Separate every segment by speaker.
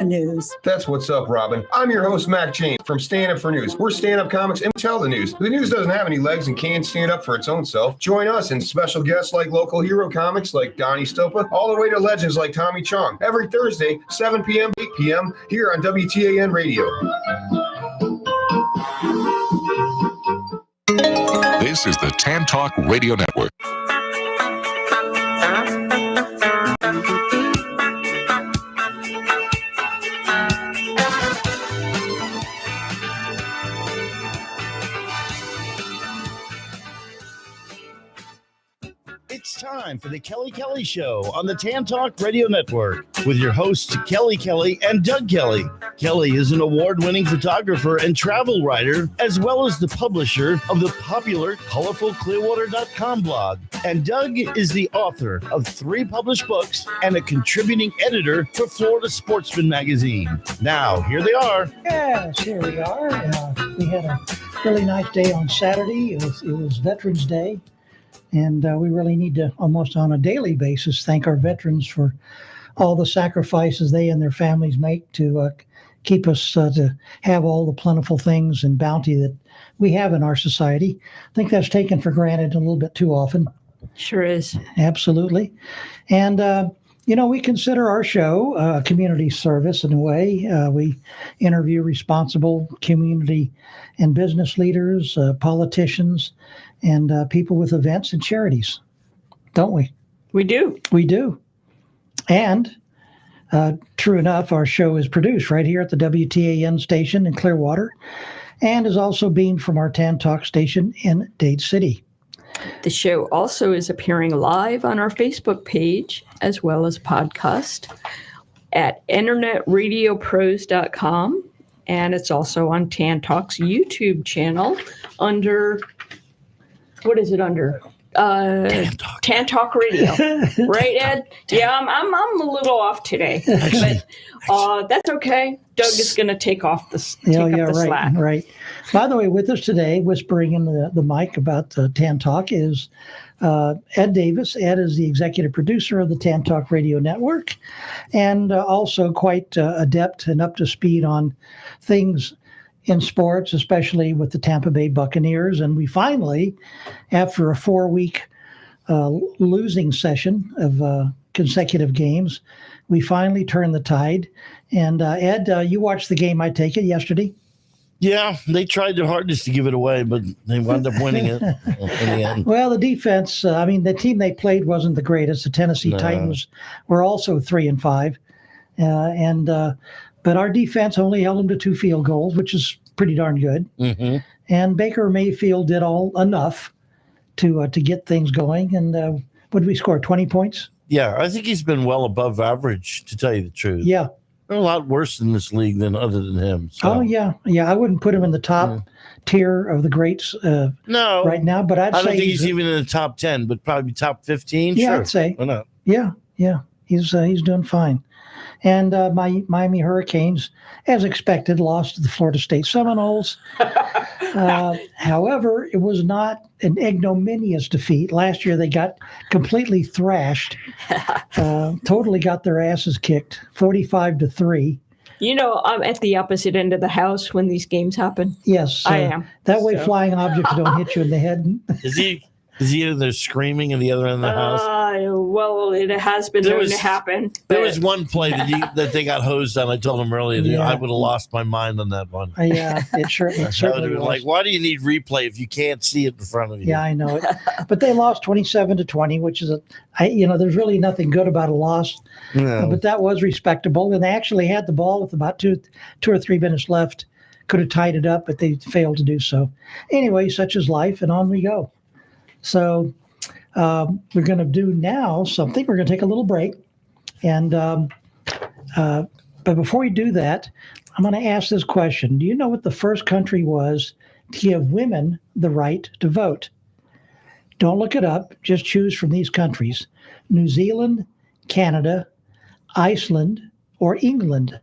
Speaker 1: News.
Speaker 2: That's what's up, Robin. I'm your host, Mac James from Stand Up for News. We're stand-up comics and we tell the news. The news doesn't have any legs and can't stand up for its own self. Join us and special guests like local hero comics like Donnie Stopa, all the way to legends like Tommy Chong. Every Thursday, 7 p.m., 8 p.m., here on WTAN Radio.
Speaker 3: This is the Tan Talk Radio Network.
Speaker 4: It's time for the Kelly Kelly Show on the Tan Talk Radio Network with your hosts Kelly Kelly and Doug Kelly. Kelly is an award-winning photographer and travel writer, as well as the publisher of the popular ColorfulClearwater.com blog. And Doug is the author of 3 published books and a contributing editor for Florida Sportsman magazine. Now, here they are.
Speaker 5: Yes, here we are. We had a really nice day on Saturday. It was Veterans Day. And we really need to, almost on a daily basis, thank our veterans for all the sacrifices they and their families make to keep us to have all the plentiful things and bounty that we have in our society. I think that's taken for granted a little bit too often.
Speaker 1: Sure is.
Speaker 5: Absolutely. And, we consider our show a community service in a way. We interview responsible community and business leaders, politicians, and people with events and charities, don't we?
Speaker 1: We do.
Speaker 5: We do. And true enough, our show is produced right here at the WTAN station in Clearwater and is also beamed from our Tan Talk station in Dade City.
Speaker 1: The show also is appearing live on our Facebook page as well as podcast at internetradiopros.com. And it's also on Tan Talk's YouTube channel under... What is it under? Tan Talk Radio, right, Ed? Yeah, I'm a little off today, but that's okay. Doug is going to take off the slack.
Speaker 5: Right. By the way, with us today, whispering in the mic about Tan Talk is Ed Davis. Ed is the executive producer of the Tan Talk Radio Network, and also quite adept and up to speed on things in sports, especially with the Tampa Bay Buccaneers. And we finally, after a 4-week losing session of consecutive games, we finally turned the tide. And Ed, you watched the game, I take it, yesterday?
Speaker 4: Yeah, they tried their hardest to give it away, but they wound up winning it in the end.
Speaker 5: Well, the defense, the team they played wasn't the greatest. The Tennessee Titans were also 3-5. But our defense only held them to 2 field goals, which is pretty darn good. Mm-hmm. And Baker Mayfield did enough to get things going. And what did we score, 20 points?
Speaker 4: Yeah, I think he's been well above average, to tell you the truth.
Speaker 5: Yeah.
Speaker 4: They're a lot worse in this league than other than him. So.
Speaker 5: Oh, yeah. Yeah, I wouldn't put him in the top tier of the greats right now. But I don't
Speaker 4: think he's even in the top 10, but probably top 15.
Speaker 5: Yeah,
Speaker 4: sure.
Speaker 5: I'd say.
Speaker 4: Why not?
Speaker 5: Yeah. He's doing fine. And my Miami Hurricanes, as expected, lost to the Florida State Seminoles. However, it was not an ignominious defeat. Last year, they got completely thrashed, totally got their asses kicked, 45-3.
Speaker 1: I'm at the opposite end of the house when these games happen.
Speaker 5: Yes.
Speaker 1: I am.
Speaker 5: That way flying objects don't hit you in the head.
Speaker 4: Is he in there screaming in the other end of the house?
Speaker 1: Well, it has been known to happen.
Speaker 4: There was one play that they got hosed on. I told him earlier, I would have lost my mind on that one.
Speaker 5: Yeah, it certainly was.
Speaker 4: Like, why do you need replay if you can't see it in front of you?
Speaker 5: Yeah, I know it. But they lost 27-20, which is there's really nothing good about a loss. No. But that was respectable. And they actually had the ball with about 2 or 3 minutes left. Could have tied it up, but they failed to do so. Anyway, such is life, and on we go. So we're going to do now something. We're going to take a little break. And but before we do that, I'm going to ask this question. Do you know what the first country was to give women the right to vote? Don't look it up. Just choose from these countries: New Zealand, Canada, Iceland, or England.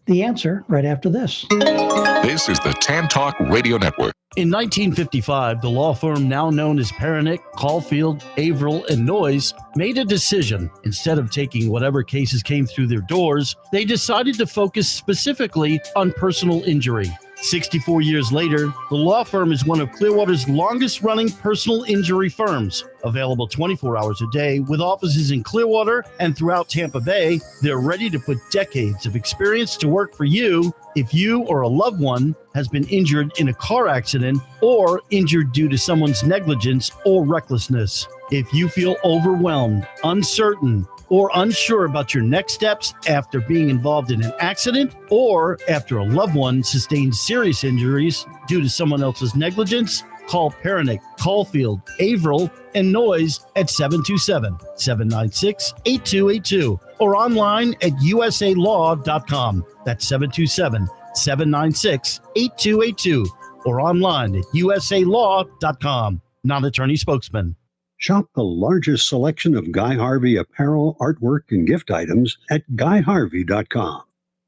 Speaker 5: the answer right after this.
Speaker 3: This is the Tan Talk Radio Network.
Speaker 4: In 1955, the law firm now known as Pernick, Caulfield, Averill, and Noyes made a decision. Instead of taking whatever cases came through their doors, they decided to focus specifically on personal injury. 64 years later, the law firm is one of Clearwater's longest-running personal injury firms. Available 24 hours a day with offices in Clearwater and throughout Tampa Bay, they're ready to put decades of experience to work for you if you or a loved one has been injured in a car accident or injured due to someone's negligence or recklessness. If you feel overwhelmed, uncertain, or unsure about your next steps after being involved in an accident or after a loved one sustained serious injuries due to someone else's negligence, call Pernick, Caulfield, Averill, and Noyes at 727-796-8282 or online at usalaw.com. That's 727-796-8282 or online at usalaw.com. Non-attorney spokesman.
Speaker 6: Shop the largest selection of Guy Harvey apparel, artwork, and gift items at GuyHarvey.com.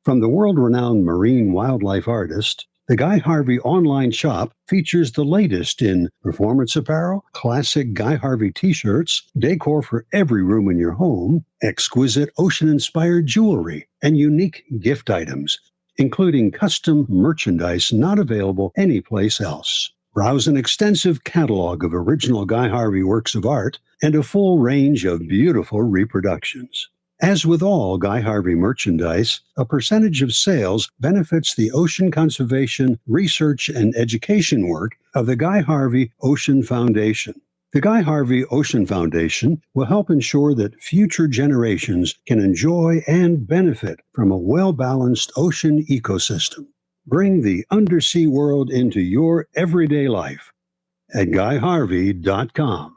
Speaker 6: From the world-renowned marine wildlife artist, the Guy Harvey online shop features the latest in performance apparel, classic Guy Harvey t-shirts, decor for every room in your home, exquisite ocean-inspired jewelry, and unique gift items, including custom merchandise not available anyplace else. Browse an extensive catalog of original Guy Harvey works of art and a full range of beautiful reproductions. As with all Guy Harvey merchandise, a percentage of sales benefits the ocean conservation, research, and education work of the Guy Harvey Ocean Foundation. The Guy Harvey Ocean Foundation will help ensure that future generations can enjoy and benefit from a well-balanced ocean ecosystem. Bring the undersea world into your everyday life at GuyHarvey.com.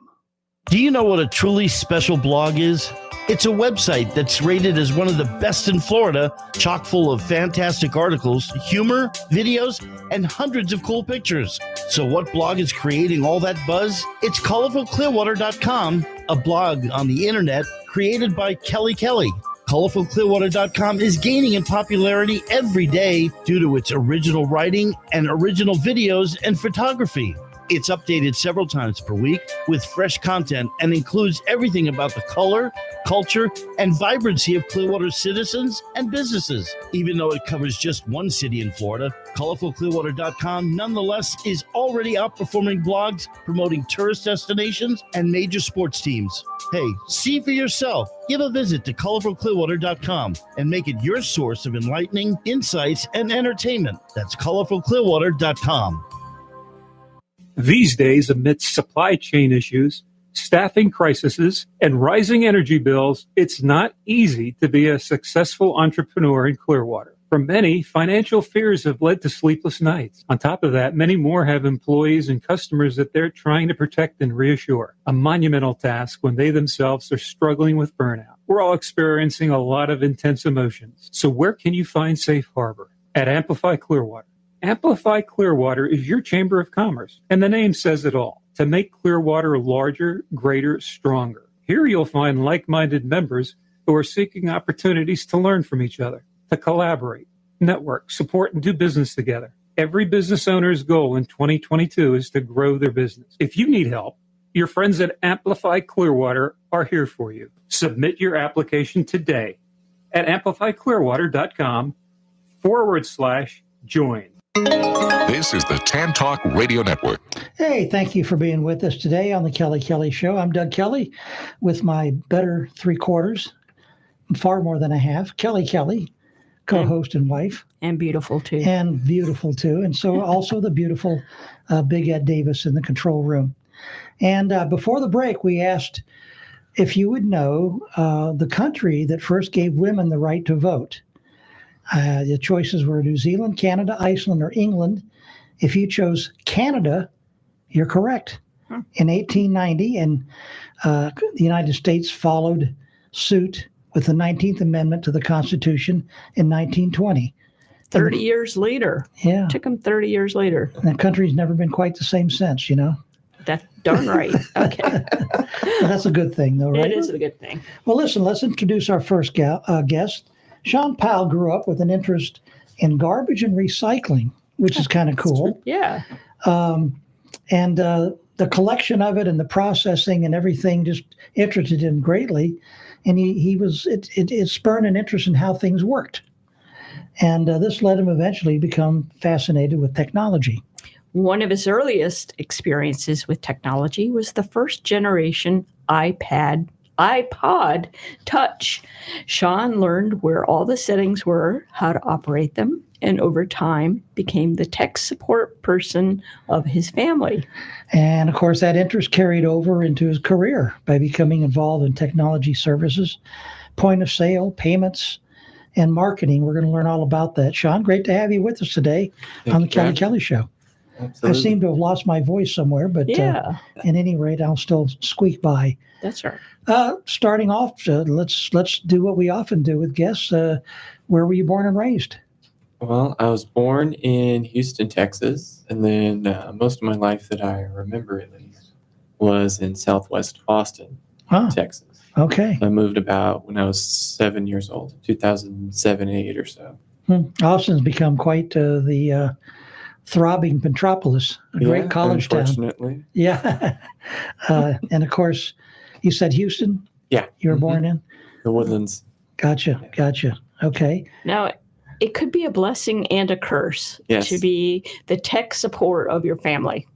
Speaker 4: Do you know what a truly special blog is? It's a website that's rated as one of the best in Florida, chock full of fantastic articles, humor, videos, and hundreds of cool pictures. So what blog is creating all that buzz? It's ColorfulClearwater.com, a blog on the internet created by Kelly Kelly. ColorfulClearwater.com is gaining in popularity every day due to its original writing and original videos and photography. It's updated several times per week with fresh content and includes everything about the color, culture, and vibrancy of Clearwater's citizens and businesses. Even though it covers just one city in Florida, ColorfulClearwater.com nonetheless is already outperforming blogs promoting tourist destinations and major sports teams. Hey, see for yourself. Give a visit to ColorfulClearwater.com and make it your source of enlightening insights and entertainment. That's ColorfulClearwater.com.
Speaker 7: These days, amidst supply chain issues, staffing crises, and rising energy bills, it's not easy to be a successful entrepreneur in Clearwater. For many, financial fears have led to sleepless nights. On top of that, many more have employees and customers that they're trying to protect and reassure. A monumental task when they themselves are struggling with burnout. We're all experiencing a lot of intense emotions. So where can you find safe harbor? At Amplify Clearwater. Amplify Clearwater is your Chamber of Commerce, and the name says it all, to make Clearwater larger, greater, stronger. Here you'll find like-minded members who are seeking opportunities to learn from each other, to collaborate, network, support, and do business together. Every business owner's goal in 2022 is to grow their business. If you need help, your friends at Amplify Clearwater are here for you. Submit your application today at amplifyclearwater.com/join.
Speaker 3: This is the Tan Talk Radio Network.
Speaker 5: Hey, thank you for being with us today on the Kelly Kelly Show. I'm Doug Kelly with my better three-quarters, far more than a half, Kelly Kelly, co-host and wife.
Speaker 1: And beautiful, too.
Speaker 5: And beautiful, too. And so also the beautiful Big Ed Davis in the control room. And before the break, we asked if you would know the country that first gave women the right to vote. The choices were New Zealand, Canada, Iceland, or England. If you chose Canada, you're correct. In 1890, and the United States followed suit with the 19th Amendment to the Constitution in 1920.
Speaker 1: 30 years later.
Speaker 5: Yeah.
Speaker 1: Took them 30 years later.
Speaker 5: And the country's never been quite the same since, you know.
Speaker 1: That's darn right. Okay.
Speaker 5: Well, that's a good thing, though, right?
Speaker 1: It is a good thing.
Speaker 5: Well, listen, let's introduce our first guest. Sean Powell grew up with an interest in garbage and recycling, which is kind of cool.
Speaker 1: Yeah.
Speaker 5: And the collection of it and the processing and everything just interested him greatly. And it spurred an interest in how things worked. And this led him eventually to become fascinated with technology.
Speaker 1: One of his earliest experiences with technology was the first generation iPod Touch. Sean learned where all the settings were, how to operate them, and over time became the tech support person of his family.
Speaker 5: And of course, that interest carried over into his career by becoming involved in technology services, point of sale, payments, and marketing. We're going to learn all about that. Sean, great to have you with us today on the Kelly Kelly Show.
Speaker 8: Absolutely.
Speaker 5: I seem to have lost my voice somewhere, but
Speaker 1: Yeah.
Speaker 5: at any rate, I'll still squeak by.
Speaker 1: That's right.
Speaker 5: Starting off, let's do what we often do with guests. Where were you born and raised?
Speaker 8: Well, I was born in Houston, Texas, and then most of my life that I remember at least was in Southwest Austin, Texas.
Speaker 5: Okay.
Speaker 8: I moved about when I was 7 years old, 2007, 8 or so.
Speaker 5: Austin's become quite the throbbing metropolis, a great college town.
Speaker 8: Unfortunately.
Speaker 5: Yeah. And of course, you said Houston?
Speaker 8: Yeah.
Speaker 5: You were born in?
Speaker 8: The Woodlands.
Speaker 5: Gotcha. Okay.
Speaker 1: Now, it could be a blessing and a curse to be the tech support of your family.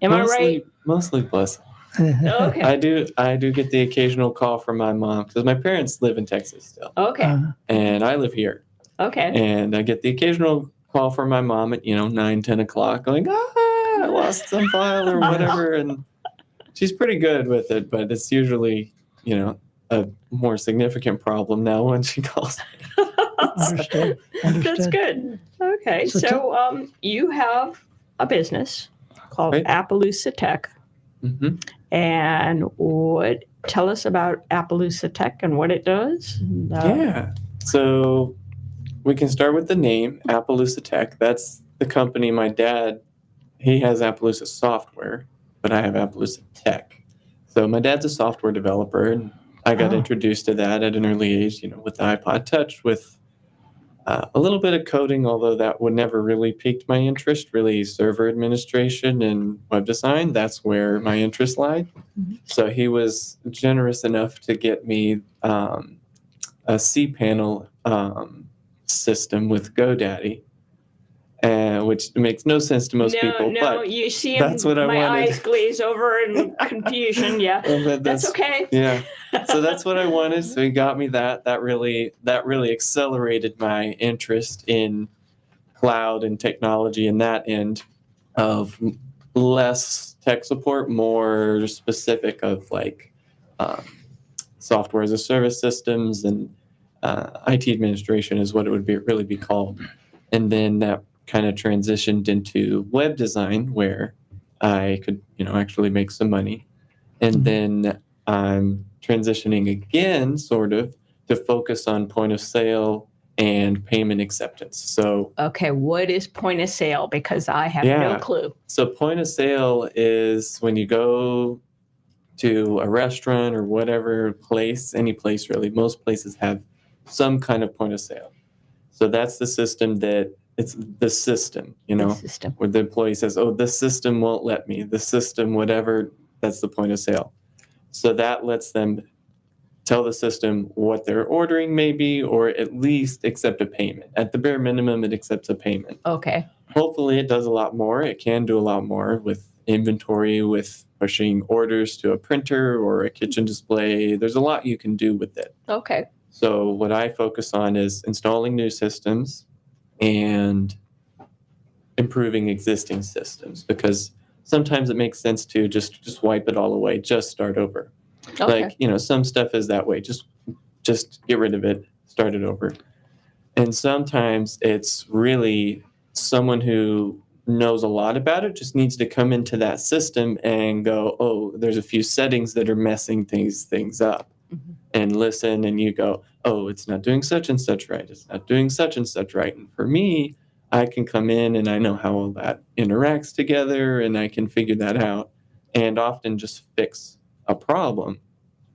Speaker 1: Am I right?
Speaker 8: Mostly blessing.
Speaker 1: Okay.
Speaker 8: I do get the occasional call from my mom because my parents live in Texas still.
Speaker 1: Okay.
Speaker 8: And I live here.
Speaker 1: Okay.
Speaker 8: And I get the occasional call from my mom at 9, 10 o'clock going, I lost some file or whatever. And she's pretty good with it, but it's usually, a more significant problem now when she calls me.
Speaker 5: Understood.
Speaker 1: That's good. Okay. So you have a business called Appaloosa Tech.
Speaker 8: Mm-hmm.
Speaker 1: And tell us about Appaloosa Tech and what it does.
Speaker 8: So we can start with the name, Appaloosa Tech. That's the company. My dad, he has Appaloosa Software, but I have Appaloosa Tech. So my dad's a software developer, and I got introduced to that at an early age, with the iPod Touch, with a little bit of coding, although that would never really piqued my interest. Really, server administration and web design, that's where my interest lied. Mm-hmm. So he was generous enough to get me a cPanel system with GoDaddy, which makes no sense to most people.
Speaker 1: No,
Speaker 8: but
Speaker 1: you see
Speaker 8: that's what I
Speaker 1: my
Speaker 8: wanted.
Speaker 1: eyes glaze over in confusion. Yeah, that's okay.
Speaker 8: Yeah, so that's what I wanted. So he got me that. That really accelerated my interest in cloud and technology and that end of less tech support, more specific of software as a service systems and IT administration is what it would really be called. And then that kind of transitioned into web design where I could, actually make some money. And then I'm transitioning again, sort of, to focus on point of sale and payment acceptance. So,
Speaker 1: okay, what is point of sale? Because I have no clue.
Speaker 8: So point of sale is when you go to a restaurant or whatever place, any place really, most places have some kind of point of sale. So that's the system it's the system,
Speaker 1: The system.
Speaker 8: where the employee says, the system won't let me, the system, whatever, that's the point of sale. So that lets them tell the system what they're ordering maybe, or at least accept a payment. At the bare minimum, it accepts a payment.
Speaker 1: Okay.
Speaker 8: Hopefully it does a lot more. It can do a lot more with inventory, with pushing orders to a printer or a kitchen display. There's a lot you can do with it.
Speaker 1: Okay.
Speaker 8: So what I focus on is installing new systems and improving existing systems, because sometimes it makes sense to just wipe it all away, just start over.
Speaker 1: Okay.
Speaker 8: Some stuff is that way. Just get rid of it, start it over. And sometimes it's really someone who knows a lot about it just needs to come into that system and go, there's a few settings that are messing things up. Mm-hmm. And listen, and you go, it's not doing such and such right. It's not doing such and such right. And for me, I can come in and I know how all that interacts together, and I can figure that out and often just fix a problem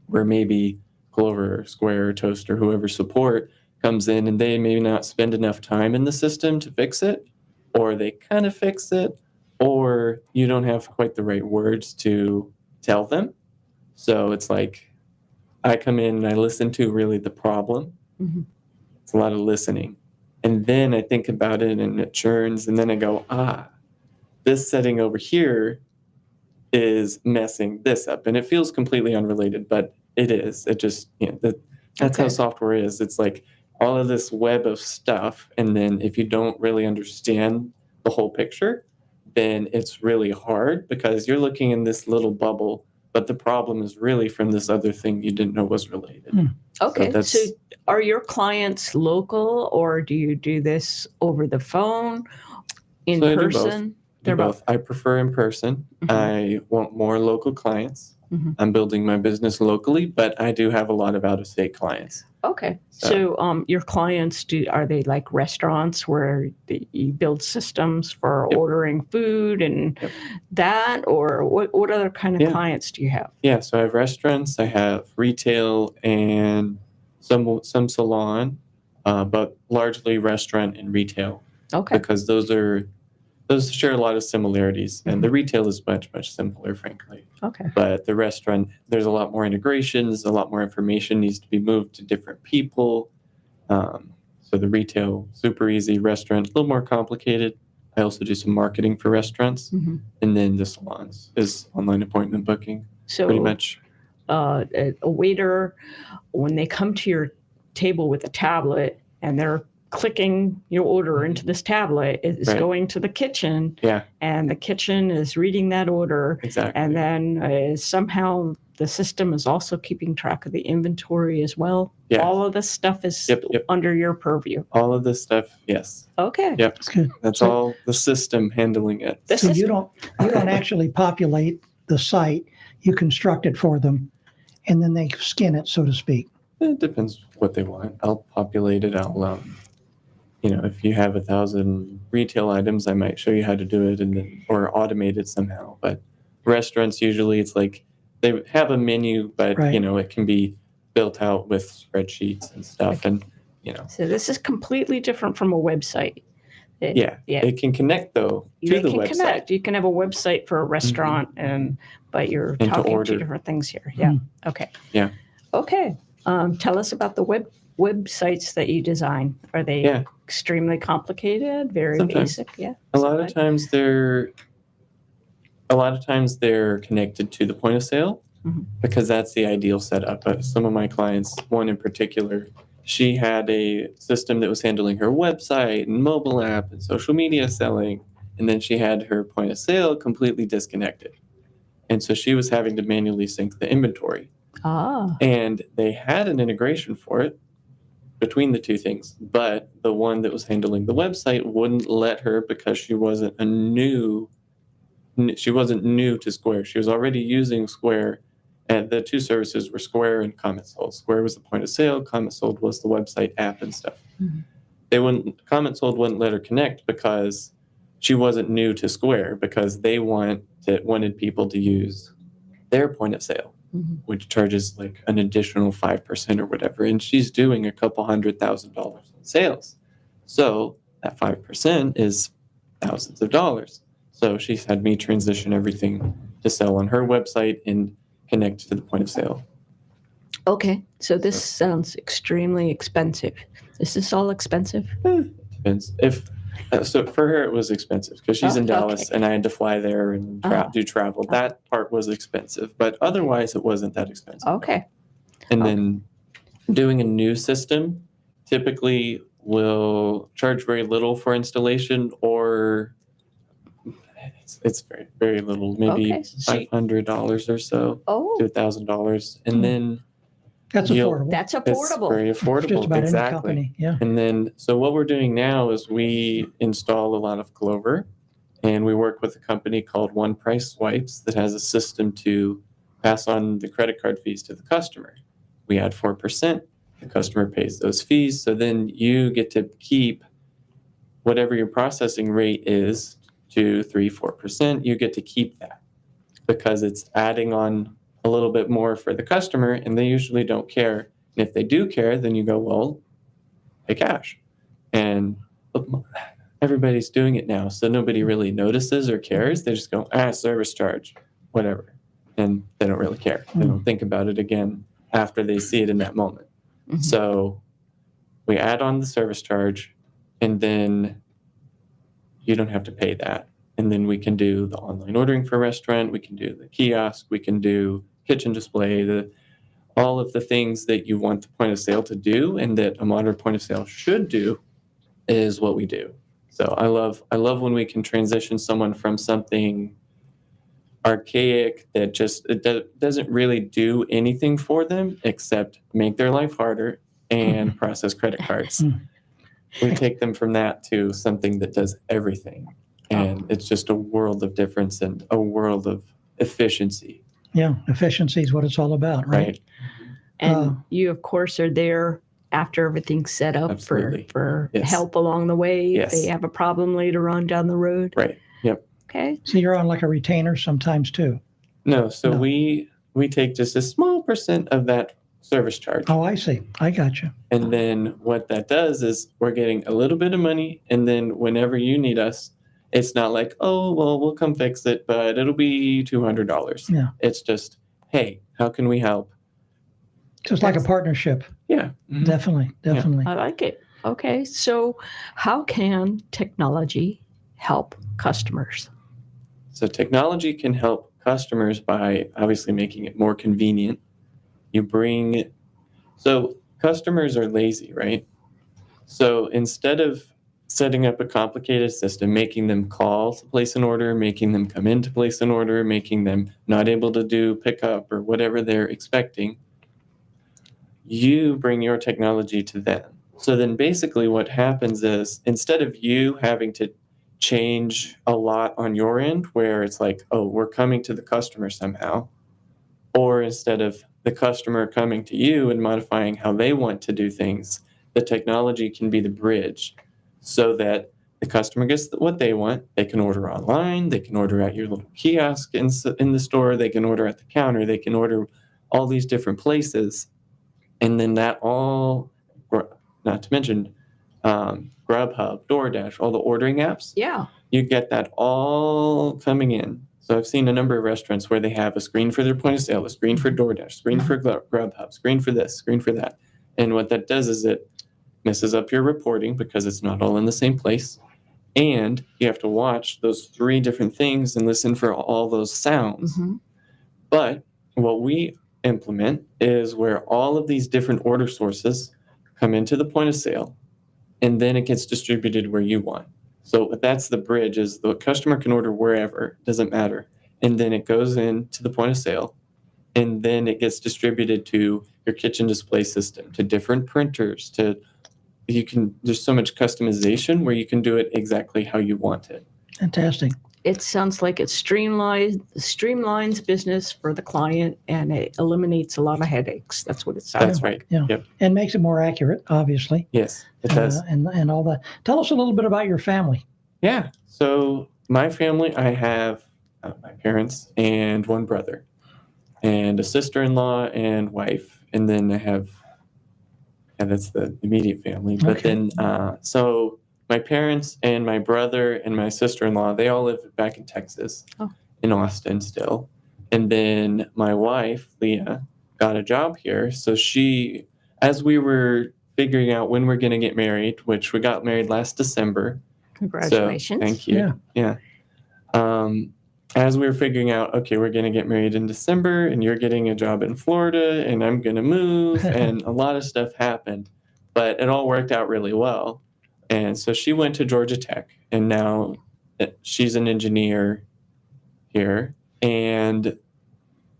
Speaker 8: where maybe Clover or Square or Toast or whoever support comes in and they may not spend enough time in the system to fix it, or they kind of fix it, or you don't have quite the right words to tell them. So it's like I come in and I listen to really the problem.
Speaker 1: Mhm.
Speaker 8: It's a lot of listening. And then I think about it and it churns. And then I go, this setting over here is messing this up. And it feels completely unrelated, but it is. It just, that's how
Speaker 1: Okay.
Speaker 8: software is. It's like all of this web of stuff. And then if you don't really understand the whole picture, then it's really hard because you're looking in this little bubble, but the problem is really from this other thing you didn't know was related.
Speaker 1: Okay.
Speaker 8: So
Speaker 1: So are your clients local, or do you do this over the phone, in
Speaker 8: So I do both.
Speaker 1: person?
Speaker 8: Do both. I prefer in person.
Speaker 1: Mhm.
Speaker 8: I want more local clients.
Speaker 1: Mhm.
Speaker 8: I'm building my business locally, but I do have a lot of out-of-state clients.
Speaker 1: Okay. So your clients, are they like restaurants where you build systems for
Speaker 8: Yep.
Speaker 1: ordering food and
Speaker 8: Yep.
Speaker 1: that, or what other kind of
Speaker 8: Yeah.
Speaker 1: clients do you have?
Speaker 8: Yeah, so I have restaurants, I have retail, and some salon, but largely restaurant and retail
Speaker 1: Okay.
Speaker 8: because those share a lot of similarities, and the retail is much simpler, frankly.
Speaker 1: Okay.
Speaker 8: But the restaurant, there's a lot more integrations, a lot more information needs to be moved to different people. So the retail, super easy. Restaurant, a little more complicated. I also do some marketing for restaurants.
Speaker 1: Mhm.
Speaker 8: And then the salons is online appointment booking,
Speaker 1: So
Speaker 8: pretty much.
Speaker 1: a waiter, when they come to your table with a tablet and they're clicking your order into this tablet, is
Speaker 8: Right.
Speaker 1: going to the kitchen,
Speaker 8: Yeah,
Speaker 1: and the kitchen is reading that order,
Speaker 8: exactly.
Speaker 1: and then somehow the system is also keeping track of the inventory as well.
Speaker 8: Yeah.
Speaker 1: All of this stuff is
Speaker 8: Yep.
Speaker 1: under your purview.
Speaker 8: All of this stuff, yes.
Speaker 1: Okay.
Speaker 8: Yep.
Speaker 5: That's good.
Speaker 8: That's
Speaker 5: So-
Speaker 8: all the system handling it.
Speaker 1: The
Speaker 5: So you
Speaker 1: system-
Speaker 5: don't actually populate the site. You construct it for them, and then they skin it, so to speak.
Speaker 8: It depends what they want. I'll populate it. If you have 1,000 retail items, I might show you how to do it or automate it somehow. But restaurants, usually it's like they have a menu, but
Speaker 5: Right.
Speaker 8: it can be built out with spreadsheets and stuff. And,
Speaker 1: So this is completely different from a website.
Speaker 8: yeah,
Speaker 1: Yeah.
Speaker 8: it can connect though to
Speaker 1: They
Speaker 8: the
Speaker 1: can
Speaker 8: website.
Speaker 1: connect. You can have a website for a restaurant, but you're
Speaker 8: And to
Speaker 1: talking
Speaker 8: order.
Speaker 1: two different things here. Yeah. Okay.
Speaker 8: Yeah.
Speaker 1: Okay. Tell us about the websites that you design. Are they
Speaker 8: Yeah.
Speaker 1: extremely complicated? Very
Speaker 8: Sometimes.
Speaker 1: basic? Yeah.
Speaker 8: A lot of times they're connected to the point of sale
Speaker 1: Mhm.
Speaker 8: because that's the ideal setup. But some of my clients, one in particular, she had a system that was handling her website and mobile app and social media selling, and then she had her point of sale completely disconnected. And so she was having to manually sync the inventory.
Speaker 1: Ah.
Speaker 8: And they had an integration for it between the two things, but the one that was handling the website wouldn't let her because she wasn't new to Square. She was already using Square, and the two services were Square and Comment Sold. Square was the point of sale, Comment Sold was the website app and stuff.
Speaker 1: Mhm.
Speaker 8: Comment Sold wouldn't let her connect because she wasn't new to Square, because they wanted people to use their point of sale,
Speaker 1: Mhm.
Speaker 8: which charges like an additional 5% or whatever. And she's doing a couple $100,000 in sales. So that 5% is thousands of dollars. So she's had me transition everything to sell on her website and connect to the point of sale.
Speaker 1: Okay. So this sounds extremely expensive. Is this all expensive?
Speaker 8: Depends. So for her, it was expensive because she's in Dallas,
Speaker 1: okay.
Speaker 8: and I had to fly there and do travel. That part was expensive, but otherwise it wasn't that expensive.
Speaker 1: Okay.
Speaker 8: And then doing a new system typically will charge very little for installation, or it's very, very little, maybe
Speaker 1: Okay, so
Speaker 8: $500 or so
Speaker 1: Oh,
Speaker 8: to $1,000. And then
Speaker 5: That's
Speaker 8: You'll-
Speaker 5: affordable.
Speaker 1: that's
Speaker 8: it's
Speaker 1: affordable.
Speaker 8: very
Speaker 5: Just
Speaker 8: affordable.
Speaker 5: about any
Speaker 8: Exactly.
Speaker 5: company. Yeah.
Speaker 8: And then, so what we're doing now is we install a lot of Clover, and we work with a company called One Price Swipes that has a system to pass on the credit card fees to the customer. We add 4%, the customer pays those fees, so then you get to keep whatever your processing rate is, 2, 3, 4%, you get to keep that because it's adding on a little bit more for the customer, and they usually don't care. And if they do care, then you go, well, pay cash. And everybody's doing it now, so nobody really notices or cares. They just go, service charge, whatever. And they don't really care. They don't think about it again after they see it in that moment.
Speaker 1: Mhm.
Speaker 8: So we add on the service charge, and then you don't have to pay that. And then we can do the online ordering for a restaurant. We can do the kiosk. We can do kitchen display, all of the things that you want the point of sale to do and that a modern point of sale should do is what we do. So I love when we can transition someone from something archaic that just doesn't really do anything for them except make their life harder and process credit cards. We take them from that to something that does everything. And it's just a world of difference and a world of efficiency.
Speaker 5: Yeah, efficiency is what it's all about, right?
Speaker 1: And you, of course, are there after everything's set up
Speaker 8: Absolutely.
Speaker 1: for
Speaker 8: Yes.
Speaker 1: help along the way
Speaker 8: Yes.
Speaker 1: if they have a problem later on down the road.
Speaker 8: Right. Yep.
Speaker 1: Okay.
Speaker 5: So you're on like a retainer sometimes too.
Speaker 8: No, so
Speaker 5: No.
Speaker 8: we take just a small % of that service charge.
Speaker 5: Oh, I see. I got you.
Speaker 8: And then what that does is we're getting a little bit of money. And then whenever you need us, it's not like, oh, well, we'll come fix it, but it'll be $200.
Speaker 5: Yeah.
Speaker 8: It's just, hey, how can we help?
Speaker 5: Just like a partnership.
Speaker 8: Yeah. Mhm.
Speaker 5: Definitely. Definitely.
Speaker 1: I like it. Okay. So how can technology help customers?
Speaker 8: So technology can help customers by obviously making it more convenient. So customers are lazy, right? So instead of setting up a complicated system, making them call to place an order, making them come in to place an order, making them not able to do pickup or whatever they're expecting, you bring your technology to them. So then basically what happens is instead of you having to change a lot on your end where it's like, oh, we're coming to the customer somehow, or instead of the customer coming to you and modifying how they want to do things, the technology can be the bridge so that the customer gets what they want. They can order online, they can order at your little kiosk in the store, they can order at the counter, they can order all these different places. And then that all, not to mention Grubhub, DoorDash, all the ordering apps,
Speaker 1: Yeah.
Speaker 8: you get that all coming in. So I've seen a number of restaurants where they have a screen for their point of sale, a screen for DoorDash, screen for Grubhub, screen for this, screen for that. And what that does is it messes up your reporting because it's not all in the same place. And you have to watch those 3 different things and listen for all those sounds.
Speaker 1: Mm-hmm.
Speaker 8: But what we implement is where all of these different order sources come into the point of sale, and then it gets distributed where you want. So that's the bridge, is the customer can order wherever, doesn't matter. And then it goes into the point of sale, and then it gets distributed to your kitchen display system, to different printers, there's so much customization where you can do it exactly how you want it.
Speaker 5: Fantastic.
Speaker 1: It sounds like it streamlines business for the client and it eliminates a lot of headaches. That's what it sounds
Speaker 8: That's
Speaker 1: like.
Speaker 8: right.
Speaker 5: Yeah.
Speaker 8: Yep.
Speaker 5: And makes it more accurate, obviously.
Speaker 8: Yes, it does.
Speaker 5: And all that. Tell us a little bit about your family.
Speaker 8: Yeah. So my family, I have my parents and 1 brother and a sister-in-law and wife. And then I have, that's the immediate family. But
Speaker 5: Okay.
Speaker 8: then, so my parents and my brother and my sister-in-law, they all live back in Texas, in Austin still. And then my wife, Leah, got a job here. So she, as we were figuring out when we're going to get married, which we got married last December.
Speaker 1: Congratulations.
Speaker 8: So, thank you. Yeah. As we were figuring out, okay, we're going to get married in December and you're getting a job in Florida and I'm going to move and a lot of stuff happened, but it all worked out really well. And so she went to Georgia Tech and now she's an engineer here. And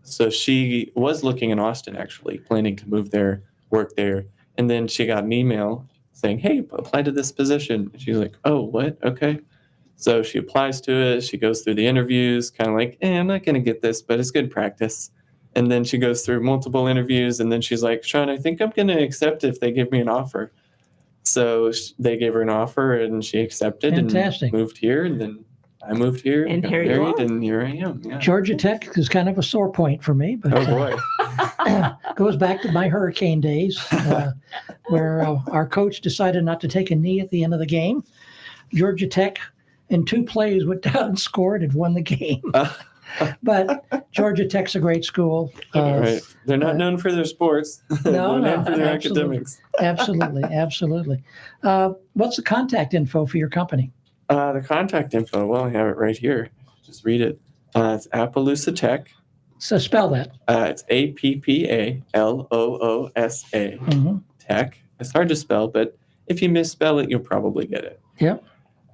Speaker 8: so she was looking in Austin, actually, planning to move there, work there. And then she got an email saying, hey, apply to this position. And she's like, oh, what? Okay. So she applies to it. She goes through the interviews, kind of like, I'm not going to get this, but it's good practice. And then she goes through multiple interviews. And then she's like, Sean, I think I'm going to accept if they give me an offer. So they gave her an offer and she accepted
Speaker 5: Fantastic.
Speaker 8: and moved here. And then I moved here,
Speaker 1: And
Speaker 8: got
Speaker 1: here you
Speaker 8: married,
Speaker 1: are.
Speaker 8: and here I am. Yeah.
Speaker 5: Georgia Tech is kind of a sore point for me, but
Speaker 8: Oh boy.
Speaker 5: goes back to my hurricane days, where our coach decided not to take a knee at the end of the game. Georgia Tech, in 2 plays, went down and scored and won the game. But Georgia Tech's a great school.
Speaker 8: Right. They're not known for their sports. They're known for their academics.
Speaker 5: Absolutely. What's the contact info for your company?
Speaker 8: The contact info, well, I have it right here. Just read it. It's Appaloosa Tech.
Speaker 5: So spell that.
Speaker 8: It's APPALOOSA
Speaker 5: Mm-hmm.
Speaker 8: Tech. It's hard to spell, but if you misspell it, you'll probably get it.
Speaker 5: Yep.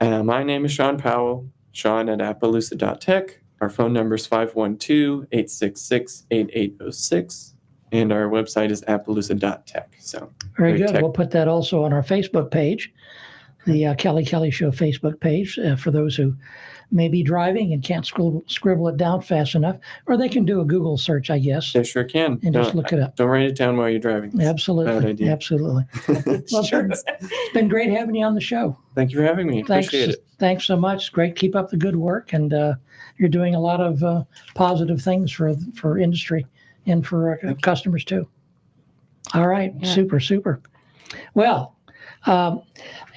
Speaker 8: My name is Sean Powell, Sean at Appaloosa.tech. Our phone number is 512-866-8806. And our website is Appaloosa.tech. So
Speaker 5: Very good.
Speaker 8: tech.
Speaker 5: We'll put that also on our Facebook page, the Kelly Show Facebook page, for those who may be driving and can't scribble it down fast enough, or they can do a Google search, I guess,
Speaker 8: They sure can.
Speaker 5: and just look it up.
Speaker 8: Don't write it down while you're driving. Bad
Speaker 5: Absolutely.
Speaker 8: idea.
Speaker 5: Absolutely. Well,
Speaker 1: Sure.
Speaker 5: it's been great having you on the show.
Speaker 8: Thank you for having me. Appreciate it.
Speaker 5: Thanks so much. Great. Keep up the good work. And you're doing a lot of positive things for industry and for our customers too. All right.
Speaker 1: Yeah.
Speaker 5: Super. Well,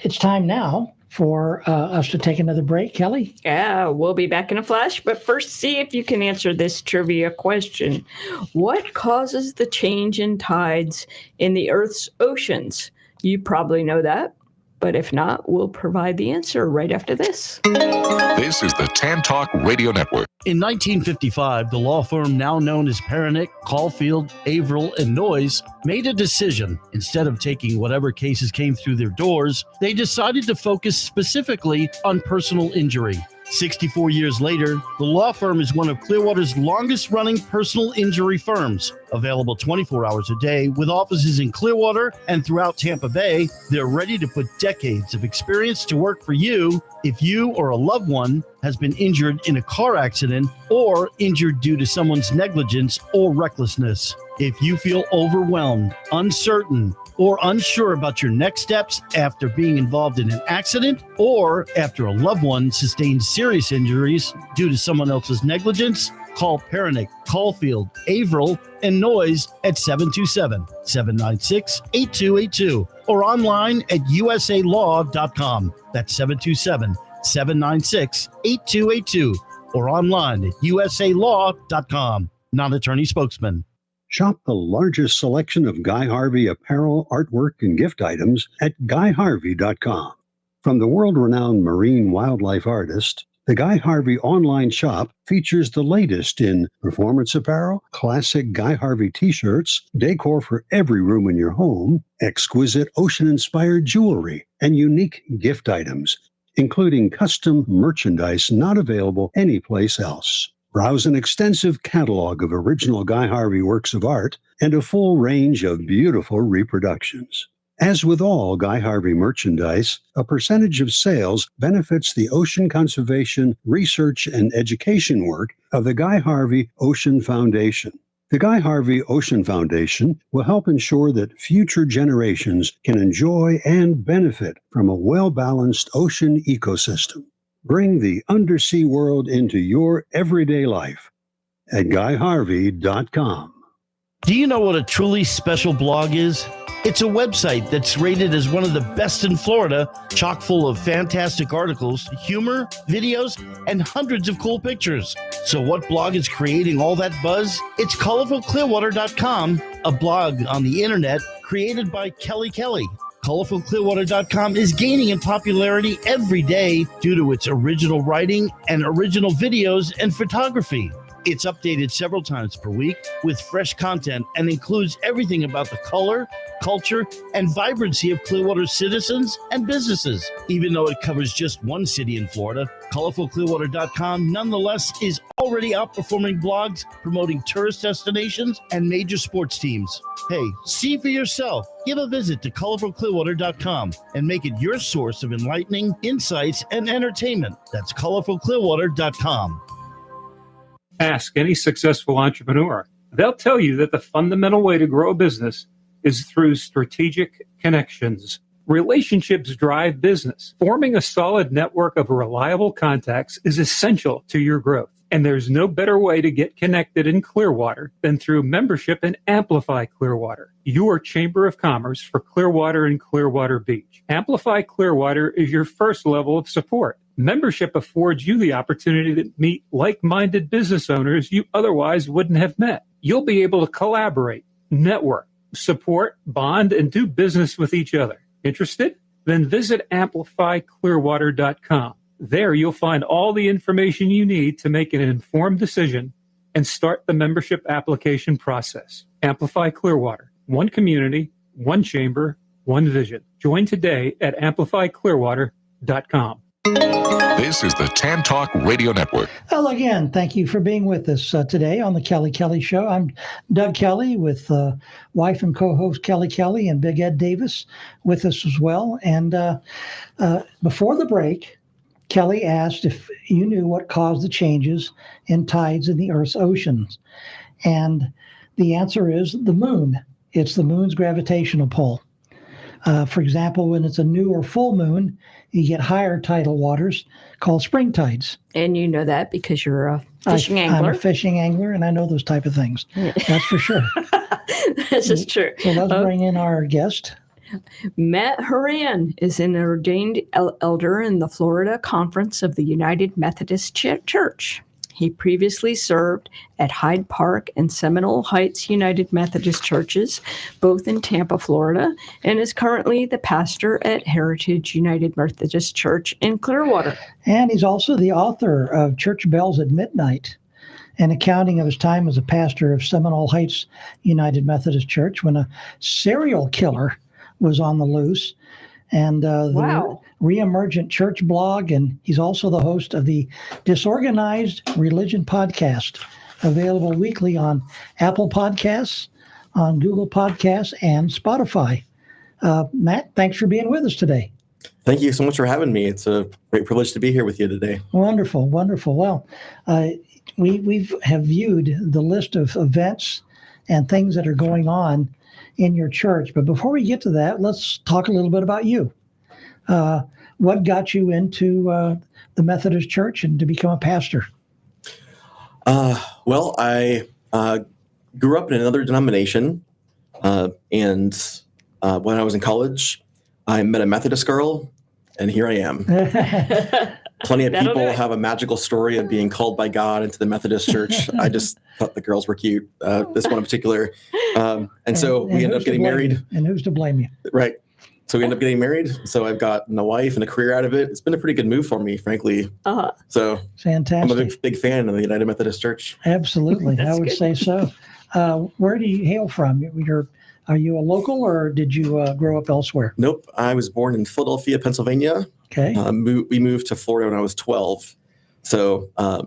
Speaker 5: it's time now for us to take another break. Kelly?
Speaker 1: Yeah, we'll be back in a flash, but first see if you can answer this trivia question. What causes the change in tides in the Earth's oceans? You probably know that, but if not, we'll provide the answer right after this.
Speaker 3: This is the Tan Talk Radio Network.
Speaker 4: In 1955, the law firm now known as Perenick, Caulfield, Averill, and Noyes made a decision. Instead of taking whatever cases came through their doors, they decided to focus specifically on personal injury. 64 years later, the law firm is one of Clearwater's longest-running personal injury firms. Available 24 hours a day with offices in Clearwater and throughout Tampa Bay, they're ready to put decades of experience to work for you if you or a loved one has been injured in a car accident or injured due to someone's negligence or recklessness. If you feel overwhelmed, uncertain, or unsure about your next steps after being involved in an accident or after a loved one sustained serious injuries due to someone else's negligence, call Perenick, Caulfield, Averill, and Noyes at 727-796-8282 or online at usalaw.com. That's 727-796-8282 or online at usalaw.com. Non-attorney spokesman.
Speaker 6: Shop the largest selection of Guy Harvey apparel, artwork, and gift items at GuyHarvey.com. From the world-renowned marine wildlife artist, the Guy Harvey online shop features the latest in performance apparel, classic Guy Harvey t-shirts, decor for every room in your home, exquisite ocean-inspired jewelry, and unique gift items, including custom merchandise not available anyplace else. Browse an extensive catalog of original Guy Harvey works of art and a full range of beautiful reproductions. As with all Guy Harvey merchandise, a percentage of sales benefits the ocean conservation, research, and education work of the Guy Harvey Ocean Foundation. The Guy Harvey Ocean Foundation will help ensure that future generations can enjoy and benefit from a well-balanced ocean ecosystem. Bring the undersea world into your everyday life at GuyHarvey.com.
Speaker 4: Do you know what a truly special blog is? It's a website that's rated as one of the best in Florida, chock full of fantastic articles, humor, videos, and hundreds of cool pictures. So what blog is creating all that buzz? It's ColorfulClearwater.com, a blog on the internet created by Kelly. ColorfulClearwater.com is gaining in popularity every day due to its original writing and original videos and photography. It's updated several times per week with fresh content and includes everything about the color, culture, and vibrancy of Clearwater's citizens and businesses. Even though it covers just one city in Florida, ColorfulClearwater.com nonetheless is already outperforming blogs promoting tourist destinations and major sports teams. Hey, see for yourself. Give a visit to ColorfulClearwater.com and make it your source of enlightening insights and entertainment. That's ColorfulClearwater.com.
Speaker 7: Ask any successful entrepreneur. They'll tell you that the fundamental way to grow a business is through strategic connections. Relationships drive business. Forming a solid network of reliable contacts is essential to your growth. And there's no better way to get connected in Clearwater than through membership in Amplify Clearwater, your Chamber of Commerce for Clearwater and Clearwater Beach. Amplify Clearwater is your first level of support. Membership affords you the opportunity to meet like-minded business owners you otherwise wouldn't have met. You'll be able to collaborate, network, support, bond, and do business with each other. Interested? Then visit amplifyclearwater.com. There you'll find all the information you need to make an informed decision and start the membership application process. Amplify Clearwater. One community, one chamber, one vision. Join today at amplifyclearwater.com.
Speaker 3: This is the Tan Talk Radio Network.
Speaker 5: Well, again, thank you for being with us today on the Kelly Kelly Show. I'm Doug Kelly with wife and co-host Kelly Kelly and Big Ed Davis with us as well. And before the break, Kelly asked if you knew what caused the changes in tides in the Earth's oceans. And the answer is the moon. It's the moon's gravitational pull. For example, when it's a new or full moon, you get higher tidal waters called spring tides.
Speaker 1: And you know that because you're a fishing angler.
Speaker 5: I'm a fishing angler, and I know those type of things. That's for sure.
Speaker 1: This is true.
Speaker 5: So let's bring in our guest.
Speaker 1: Matt Horan is an ordained elder in the Florida Conference of the United Methodist Church. He previously served at Hyde Park and Seminole Heights United Methodist Churches, both in Tampa, Florida, and is currently the pastor at Heritage United Methodist Church in Clearwater.
Speaker 5: And he's also the author of Church Bells at Midnight, an accounting of his time as a pastor of Seminole Heights United Methodist Church when a serial killer was on the loose, and the Reemergent Church blog, and he's also the host of the Disorganized Religion podcast, available weekly on Apple Podcasts, on Google Podcasts, and Spotify. Matt, thanks for being with us today.
Speaker 9: Thank you so much for having me. It's a great privilege to be here with you today.
Speaker 5: Wonderful, wonderful. Well, we have viewed the list of events and things that are going on in your church. But before we get to that, let's talk a little bit about you. What got you into the Methodist Church and to become a pastor?
Speaker 9: Well, I grew up in another denomination, and when I was in college, I met a Methodist girl, and here I am. Plenty of people have a magical story of being called by God into the Methodist Church. I just thought the girls were cute, this one in particular. And so we ended up getting married.
Speaker 5: And who's to blame you?
Speaker 9: Right. So we ended up getting married. So I've gotten a wife and a career out of it. It's been a pretty good move for me, frankly. So
Speaker 5: fantastic.
Speaker 9: I'm a big fan of the United Methodist Church.
Speaker 5: Absolutely. I would say so. Where do you hail from? Are you a local, or did you grow up elsewhere?
Speaker 9: Nope. I was born in Philadelphia, Pennsylvania.
Speaker 5: Okay.
Speaker 9: We moved to Florida when I was 12. So, I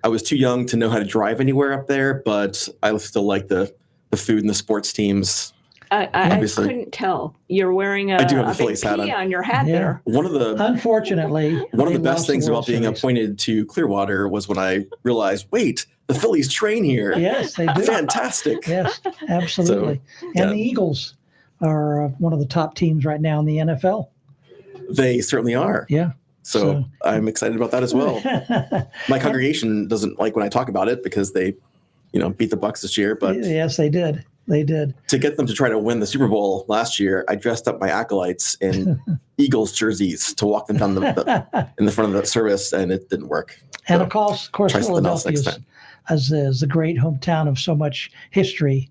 Speaker 9: was too young to know how to drive anywhere up there, but I still like the food and the sports teams.
Speaker 1: I couldn't tell. You're wearing a big P on your hat there.
Speaker 5: Unfortunately,
Speaker 9: one of the best things about being appointed to Clearwater was when I realized, wait, the Phillies train here.
Speaker 5: Yes, they do.
Speaker 9: Fantastic.
Speaker 5: Yes, absolutely. The Eagles are one of the top teams right now in the NFL.
Speaker 9: They certainly are.
Speaker 5: Yeah.
Speaker 9: So I'm excited about that as well. My congregation doesn't like when I talk about it because they, beat the Bucs this year. But
Speaker 5: yes, they did. They did.
Speaker 9: To get them to try to win the Super Bowl last year, I dressed up my acolytes in Eagles jerseys to walk them down in the front of the service, and it didn't work.
Speaker 5: And of course, Philadelphia is the great hometown of so much history.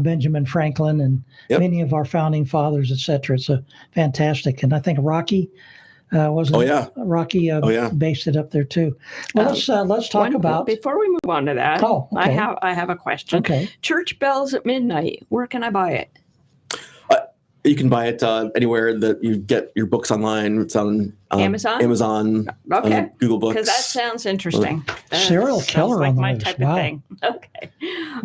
Speaker 5: Benjamin Franklin and many of our founding fathers, et cetera. It's fantastic. And I think Rocky Rocky based it up there too. Well, let's talk about.
Speaker 1: Before we move on to that,
Speaker 5: okay.
Speaker 1: I have a question.
Speaker 5: Okay.
Speaker 1: Church Bells at Midnight. Where can I buy it?
Speaker 9: You can buy it anywhere that you get your books online. It's on Amazon, Google Books.
Speaker 1: Because that sounds interesting.
Speaker 5: Serial killer
Speaker 1: like
Speaker 5: on
Speaker 1: my
Speaker 5: those.
Speaker 1: type
Speaker 5: Wow.
Speaker 1: of thing.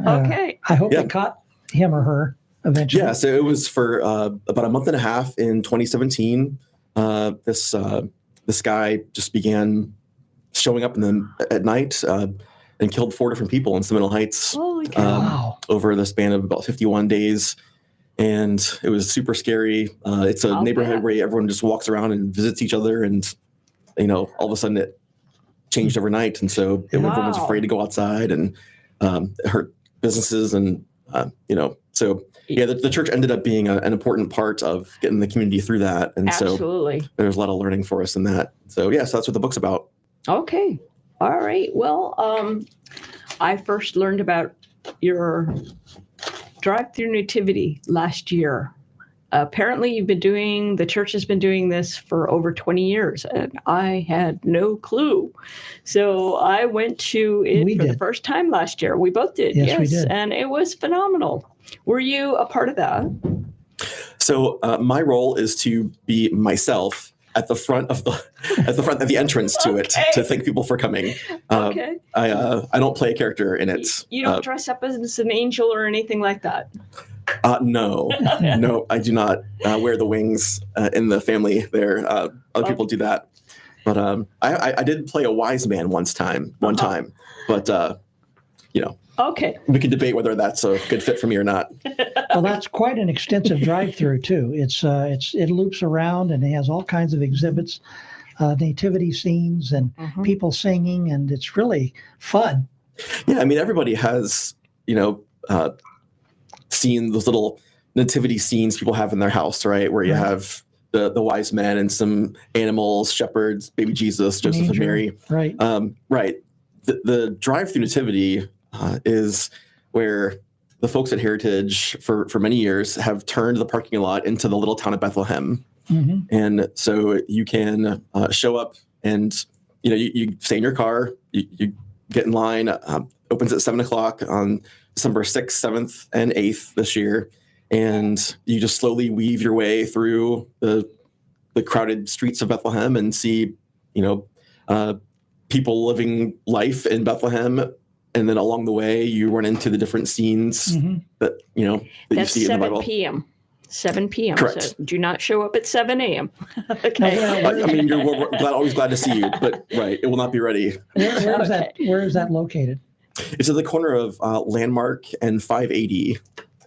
Speaker 1: Okay.
Speaker 5: I hope they caught him or her eventually.
Speaker 9: Yeah, so it was for about a month and a half in 2017. This guy just began showing up at night and killed 4 different people in Seminole Heights.
Speaker 1: Holy cow.
Speaker 9: Over the span of about 51 days. and it was super scary. It's a neighborhood where everyone just walks around and visits each other, and all of a sudden it changed overnight, and so everyone was afraid to go outside, and it hurt businesses, and so the church ended up being an important part of getting the community through that, and
Speaker 1: Absolutely.
Speaker 9: so there's a lot of learning for us in that. So so that's what the book's about.
Speaker 1: Okay. All right. Well, I first learned about your drive-through nativity last year. Apparently, the church has been doing this for over 20 years, and I had no clue. So I went to it the first time last year. We both did.
Speaker 5: Yes, we did.
Speaker 1: And it was phenomenal. Were you a part of that?
Speaker 9: So my role is to be myself at the front of the entrance to it, to thank people for coming.
Speaker 1: Okay.
Speaker 9: I don't play a character in it.
Speaker 1: You don't dress up as an angel or anything like that?
Speaker 9: No, I do not wear the wings in the family there. Other people do that. But I did play a wise man one time. But,
Speaker 1: Okay.
Speaker 9: we could debate whether that's a good fit for me or not.
Speaker 5: Well, that's quite an extensive drive-through too. It loops around, and it has all kinds of exhibits, nativity scenes, and people singing, and it's really fun.
Speaker 9: Yeah, I mean, everybody has seen those little nativity scenes people have in their house, right? Where you have the wise men and some animals, shepherds, baby Jesus, Joseph and Mary.
Speaker 5: Right.
Speaker 9: Right. The drive-through nativity is where the folks at Heritage for many years have turned the parking lot into the little town of Bethlehem.
Speaker 5: Mm-hmm.
Speaker 9: And so you can show up, and you stay in your car, you get in line, opens at 7:00 on December 6th, 7th, and 8th this year. And you just slowly weave your way through the crowded streets of Bethlehem and see, people living life in Bethlehem. And then along the way, you run into the different scenes that you see in the Bible.
Speaker 1: 7 p.m. 7 p.m.
Speaker 9: Correct.
Speaker 1: So do not show up at 7 a.m. Okay.
Speaker 9: I mean, we're always glad to see you, but it will not be ready.
Speaker 5: Where is that located?
Speaker 9: It's at the corner of Landmark and 580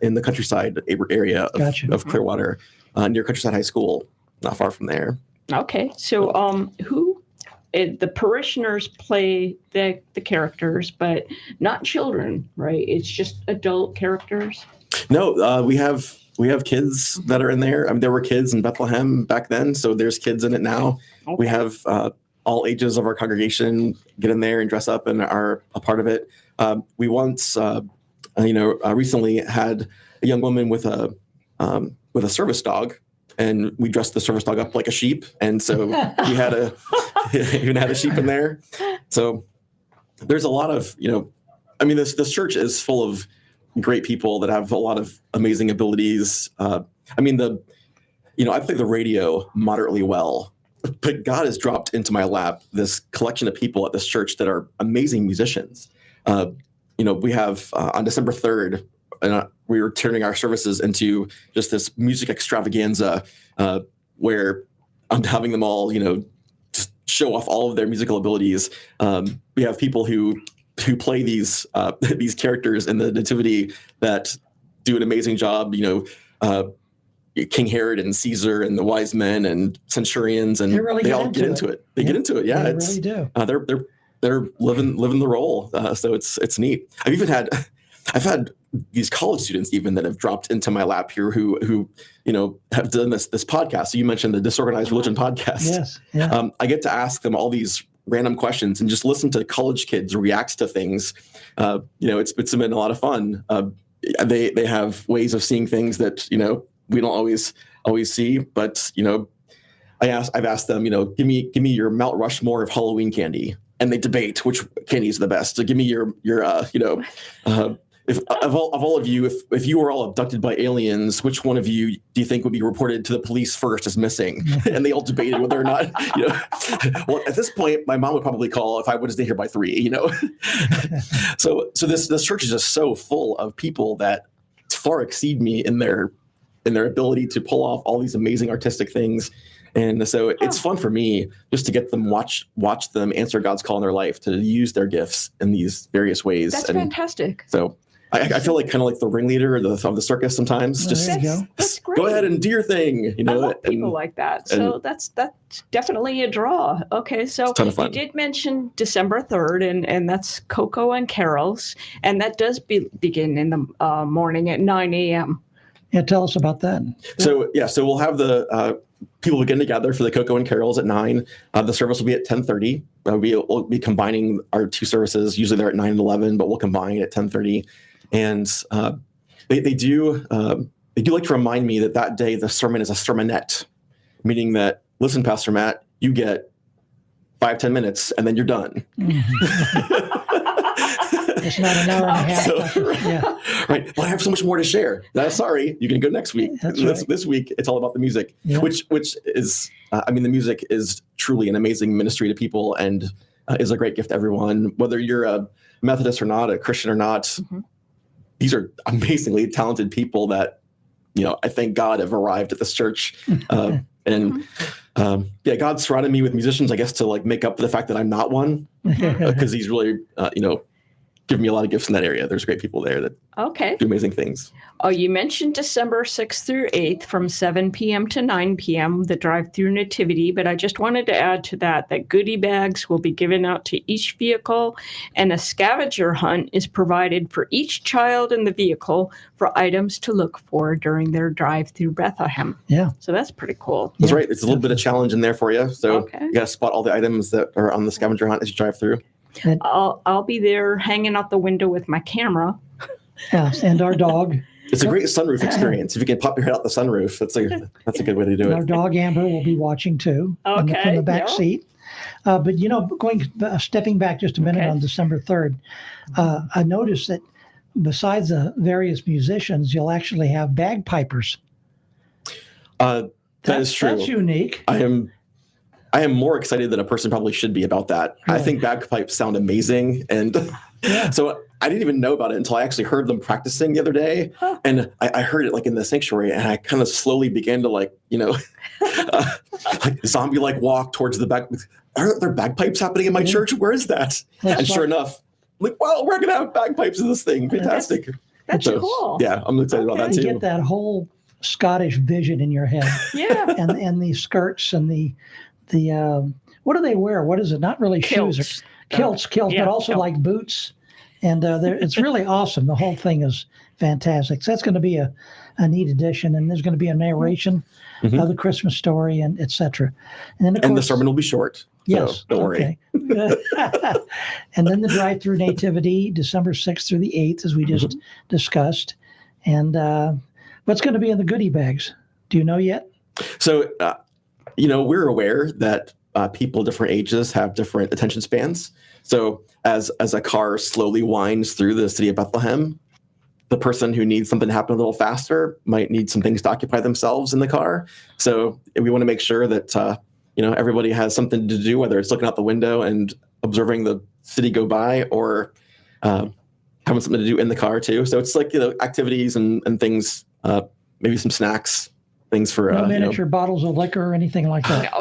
Speaker 9: in the countryside area of Clearwater, near Countryside High School, not far from there.
Speaker 1: Okay. So the parishioners play the characters, but not children, right? It's just adult characters.
Speaker 9: No, we have kids that are in there. I mean, there were kids in Bethlehem back then, so there's kids in it now. Okay. We have all ages of our congregation get in there and dress up and are a part of it. We once, recently had a young woman with a service dog, and we dressed the service dog up like a sheep, and so we had even had a sheep in there. So there's a lot of this church is full of great people that have a lot of amazing abilities. I play the radio moderately well, but God has dropped into my lap this collection of people at this church that are amazing musicians. We have on December 3rd, and we were turning our services into just this music extravaganza where I'm having them all, just show off all of their musical abilities. We have people who play these characters in the nativity that do an amazing job. King Herod and Caesar and the wise men and centurions, and they all get into it. They get into it. Yeah,
Speaker 5: they really do.
Speaker 9: They're living the role. So it's neat. I've had these college students even that have dropped into my lap here who have done this podcast. So you mentioned the Disorganized Religion podcast.
Speaker 5: Yes. Yeah.
Speaker 9: I get to ask them all these random questions and just listen to college kids react to things. It's been a lot of fun. They have ways of seeing things that we don't always see. But I've asked them, give me your Mount Rushmore of Halloween candy, and they debate which candy is the best. So give me your if of all of you, if you were all abducted by aliens, which one of you do you think would be reported to the police first as missing? And they all debated whether or not, well, at this point, my mom would probably call if I would stay here by 3, So this church is just so full of people that far exceed me in their ability to pull off all these amazing artistic things. And so it's fun for me just to get them watch them answer God's call in their life, to use their gifts in these various ways.
Speaker 1: That's fantastic.
Speaker 9: So I feel like kind of like the ringleader of the circus sometimes.
Speaker 5: Well,
Speaker 9: Just
Speaker 5: there you go.
Speaker 1: That's great.
Speaker 9: go ahead and do your thing.
Speaker 1: I love people like that. So that's definitely a draw. Okay, so
Speaker 9: It's a ton of fun.
Speaker 1: you did mention December 3rd, and that's Cocoa and Carols, and that does begin in the morning at 9 a.m.
Speaker 5: Yeah, tell us about that.
Speaker 9: So we'll have the people getting together for the Cocoa and Carols at 9. The service will be at 10:30. We'll be combining our two services. Usually they're at 9 and 11, but we'll combine at 10:30. And they do like to remind me that day the sermon is a sermonette, meaning that, listen, Pastor Matt, you get 5-10 minutes and then you're done.
Speaker 5: It's not an hour and a half.
Speaker 9: Right. Well, I have so much more to share. Sorry, you can go next week.
Speaker 5: That's right.
Speaker 9: This week, it's all about the music, which is, the music is truly an amazing ministry to people and is a great gift to everyone, whether you're a Methodist or not, a Christian or not. Mm-hmm. These are amazingly talented people that, I thank God have arrived at this church. God surrounded me with musicians, I guess, to like make up for the fact that I'm not one, because he's really, given me a lot of gifts in that area. There's great people there that do amazing things. Oh,
Speaker 1: you mentioned December 6th through 8th from 7 p.m. to 9 p.m., the drive-through nativity, but I just wanted to add to that goodie bags will be given out to each vehicle, and a scavenger hunt is provided for each child in the vehicle for items to look for during their drive through Bethlehem.
Speaker 5: Yeah.
Speaker 1: So that's pretty cool.
Speaker 9: That's right. It's a little bit of challenge in there for you. So you got to spot all the items that are on the scavenger hunt as you drive through.
Speaker 1: I'll be there hanging out the window with my camera.
Speaker 5: Yes, and our dog.
Speaker 9: It's a great sunroof experience. If you can pop your head out the sunroof, that's a good way to do it.
Speaker 5: Our dog Amber will be watching too from the back seat. But stepping back just a minute on December 3rd, I noticed that besides the various musicians, you'll actually have bagpipers.
Speaker 9: That is true.
Speaker 5: That's unique.
Speaker 9: I am more excited than a person probably should be about that. Really? I think bagpipes sound amazing. And so I didn't even know about it until I actually heard them practicing the other day. And I heard it like in the sanctuary, and I kind of slowly began to like zombie-like walk towards the back. Are there bagpipes happening in my church? Where is that? And sure enough, like, wow, we're going to have bagpipes in this thing. Fantastic.
Speaker 1: That's cool.
Speaker 9: Yeah, I'm excited about that too.
Speaker 5: You get that whole Scottish vision in your head.
Speaker 1: Yeah.
Speaker 5: and the skirts and the what do they wear? What is it? Not really shoes. Kilts, but also like boots. And it's really awesome. The whole thing is fantastic. So that's going to be a neat addition. And there's going to be a narration of the Christmas story and et cetera. And then, of course,
Speaker 9: the sermon will be short.
Speaker 5: Yes.
Speaker 9: So don't worry.
Speaker 5: And then the drive-through nativity, December 6th through the 8th, as we just discussed. And what's going to be in the goodie bags? Do you know yet?
Speaker 9: So, we're aware that people different ages have different attention spans. So as a car slowly winds through the city of Bethlehem, the person who needs something to happen a little faster might need some things to occupy themselves in the car. So we want to make sure that, everybody has something to do, whether it's looking out the window and observing the city go by or having something to do in the car too. So it's like, activities and things, maybe some snacks, things for
Speaker 5: no miniature bottles of liquor or anything like that.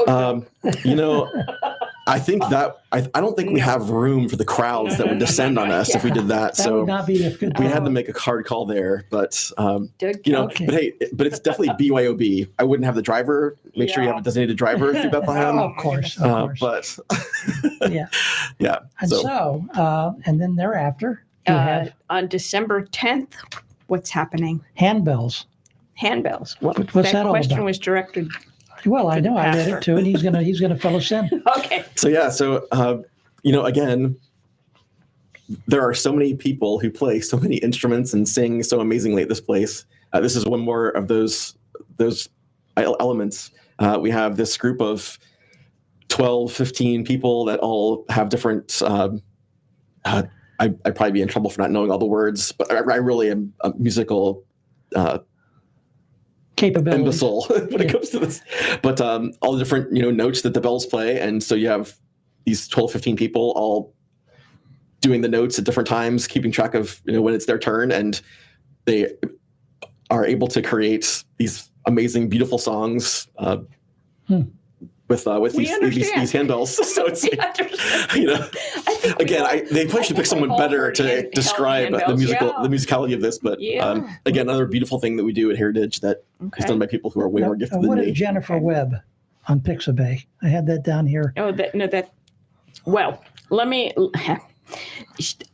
Speaker 9: I think that I don't think we have room for the crowds that would descend on us if we did that.
Speaker 5: That would not be a good
Speaker 9: we had to make a hard call there, but but it's definitely BYOB. I wouldn't have the driver. Make sure you have a designated driver through Bethlehem.
Speaker 5: Of course.
Speaker 9: But
Speaker 5: yeah. And so and then thereafter, you have
Speaker 1: on December 10th, what's happening?
Speaker 5: Handbells.
Speaker 1: What's
Speaker 5: that all
Speaker 1: question
Speaker 5: about?
Speaker 1: Was directed.
Speaker 5: Well, I know I read it too, and he's gonna fill us in.
Speaker 1: Okay.
Speaker 9: So again, there are so many people who play so many instruments and sing so amazingly at this place. This is one more of those elements. We have this group of 12, 15 people that all have different. I'd probably be in trouble for not knowing all the words, but I really am a musical.
Speaker 5: Capabilities.
Speaker 9: Imbecile when it comes to this, but all the different notes that the bells play, and so you have these 12, 15 people all doing the notes at different times, keeping track of when it's their turn, and they are able to create these amazing, beautiful songs with these handbells. So it's like, they probably should pick someone better to describe the musicality of this. But again, another beautiful thing that we do at Heritage that is done by people who are way more gifted than me.
Speaker 5: What is Jennifer Webb on Pixabay? I had that down here.
Speaker 1: Oh, well, let me.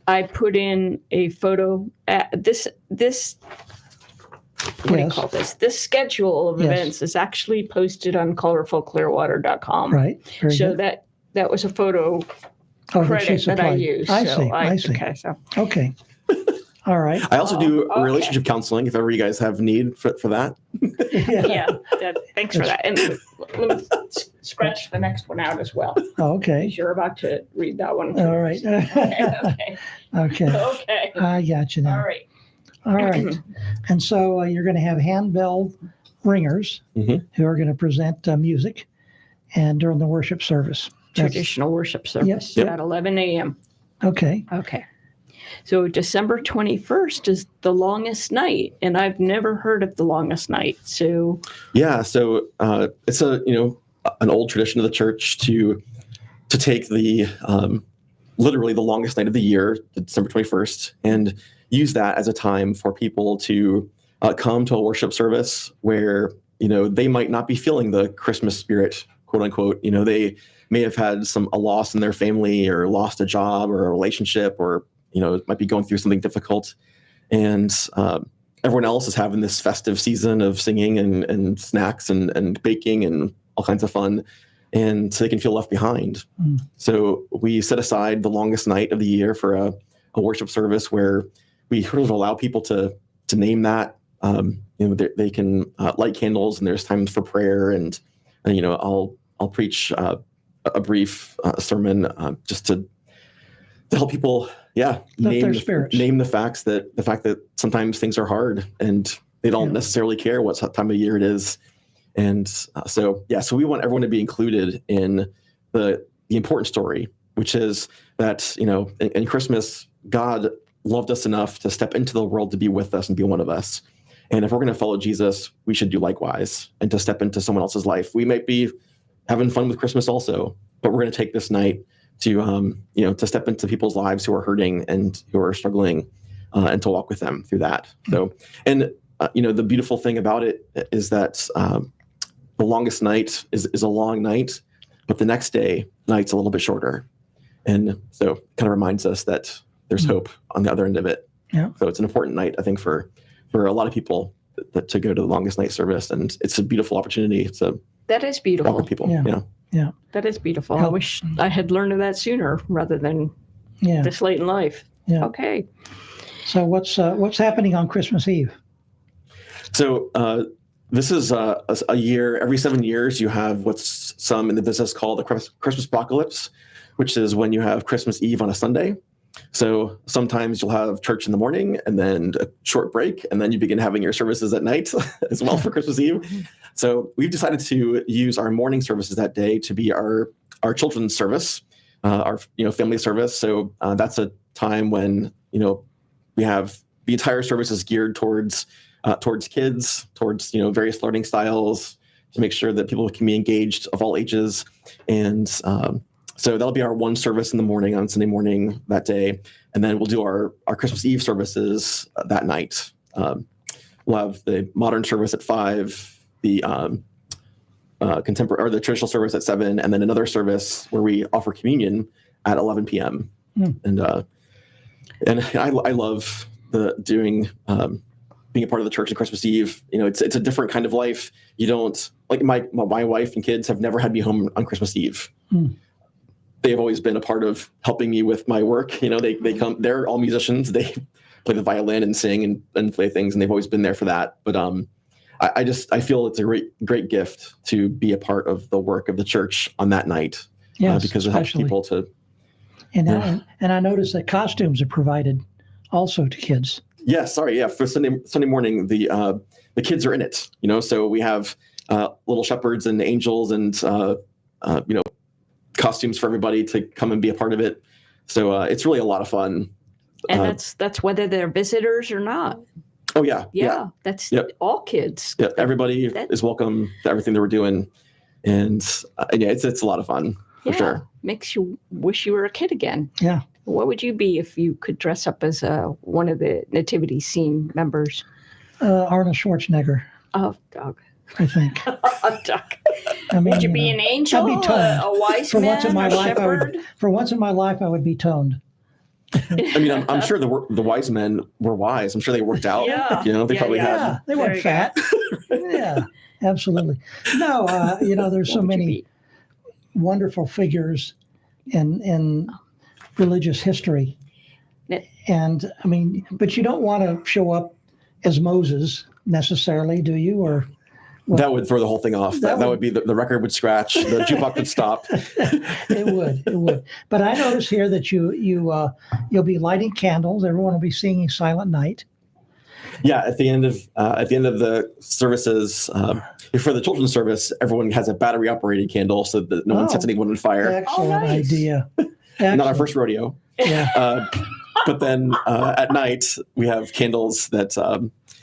Speaker 1: I put in a photo. This. What do you call this? This schedule of events is actually posted on colorfulclearwater.com.
Speaker 5: Right.
Speaker 1: So good. that was a photo credit that I used.
Speaker 5: I see. Okay. All right.
Speaker 9: I also do relationship counseling if ever you guys have need for that.
Speaker 1: Thanks for that. And let me scratch the next one out as well.
Speaker 5: Okay.
Speaker 1: You're about to read that one.
Speaker 5: All right. Okay. I got you now. All right. And so you're going to have handbell ringers who are going to present music and during the worship service.
Speaker 1: Traditional worship service at 11 a.m.
Speaker 5: Okay.
Speaker 1: So December 21st is the longest night, and I've never heard of the longest night. So
Speaker 9: it's an old tradition of the church to take the literally the longest night of the year, December 21st, and use that as a time for people to come to a worship service where, they might not be feeling the Christmas spirit, quote unquote. They may have had a loss in their family or lost a job or a relationship or, might be going through something difficult. And everyone else is having this festive season of singing and snacks and baking and all kinds of fun. And so they can feel left behind. So we set aside the longest night of the year for a worship service where we sort of allow people to name that. They can light candles, and there's times for prayer, and I'll preach a brief sermon just to help people, name the fact that sometimes things are hard and they don't necessarily care what time of year it is, and so we want everyone to be included in the important story, which is that in Christmas, God loved us enough to step into the world to be with us and be one of us. And if we're going to follow Jesus, we should do likewise and to step into someone else's life. We might be having fun with Christmas also, but we're going to take this night to step into people's lives who are hurting and who are struggling and to walk with them through that. So, and the beautiful thing about it is that the longest night is a long night, but the next night's a little bit shorter. And so it kind of reminds us that there's hope on the other end of it.
Speaker 5: Yeah.
Speaker 9: So it's an important night, I think, for a lot of people to go to the longest night service, and it's a beautiful opportunity.
Speaker 1: That is beautiful.
Speaker 9: Walk with people.
Speaker 5: Yeah.
Speaker 1: That is beautiful. I wish I had learned of that sooner rather than this late in life.
Speaker 5: Yeah.
Speaker 1: Okay.
Speaker 5: So what's happening on Christmas Eve?
Speaker 9: So this is a year. Every 7 years, you have what's some in the business called the Christmas apocalypse, which is when you have Christmas Eve on a Sunday. So sometimes you'll have church in the morning and then a short break, and then you begin having your services at night as well for Christmas Eve. So we've decided to use our morning services that day to be our children's service, our family service. So that's a time when we have the entire service is geared towards kids, towards various learning styles, to make sure that people can be engaged of all ages. And so that'll be our one service in the morning on Sunday morning that day. And then we'll do our Christmas Eve services that night. We'll have the modern service at 5, the contemporary or the traditional service at 7, and then another service where we offer communion at 11 p.m. And I love being a part of the church on Christmas Eve. It's a different kind of life. You don't, like my wife and kids have never had me home on Christmas Eve. They've always been a part of helping me with my work. They come, they're all musicians. They play the violin and sing and play things, and they've always been there for that. But I feel it's a great gift to be a part of the work of the church on that night.
Speaker 5: Yes,
Speaker 9: because it helps people to.
Speaker 5: And I noticed that costumes are provided also to kids.
Speaker 9: Yes, for Sunday morning, the kids are in it. So we have little shepherds and angels and costumes for everybody to come and be a part of it. So it's really a lot of fun.
Speaker 1: And that's whether they're visitors or not.
Speaker 9: Oh yeah.
Speaker 1: That's all kids.
Speaker 9: Yeah, everybody is welcome to everything that we're doing. And yeah, it's a lot of fun for sure.
Speaker 1: Makes you wish you were a kid again.
Speaker 5: Yeah.
Speaker 1: What would you be if you could dress up as one of the nativity scene members?
Speaker 5: Arnold Schwarzenegger,
Speaker 1: Oh, dog.
Speaker 5: I think.
Speaker 1: A duck.
Speaker 5: I mean,
Speaker 1: Would you be an angel?
Speaker 5: I'd be toned.
Speaker 1: A wise
Speaker 5: For
Speaker 1: man?
Speaker 5: once in my
Speaker 1: a
Speaker 5: life,
Speaker 1: shepherd?
Speaker 5: for once in my life, I would be toned.
Speaker 9: I mean, I'm sure the wise men were wise. I'm sure they worked out.
Speaker 1: Yeah.
Speaker 9: They probably had.
Speaker 5: Yeah, they weren't
Speaker 1: There
Speaker 5: fat. Yeah, absolutely. No, there's so
Speaker 1: What would you
Speaker 5: many
Speaker 1: be?
Speaker 5: wonderful figures in religious history.
Speaker 1: Yeah.
Speaker 5: And I mean, but you don't want to show up as Moses necessarily, do you? Or
Speaker 9: That would throw the whole thing off. That would be the record would scratch. The jukebox would stop.
Speaker 5: It would. But I notice here that you'll be lighting candles. Everyone will be singing Silent Night.
Speaker 9: Yeah, at the end of the services, for the children's service, everyone has a battery operated candle so that no one sets anyone on fire.
Speaker 5: Excellent
Speaker 1: nice.
Speaker 9: Not
Speaker 5: idea.
Speaker 9: our
Speaker 5: Excellent.
Speaker 9: first rodeo.
Speaker 5: Yeah.
Speaker 9: But then at night we have candles that,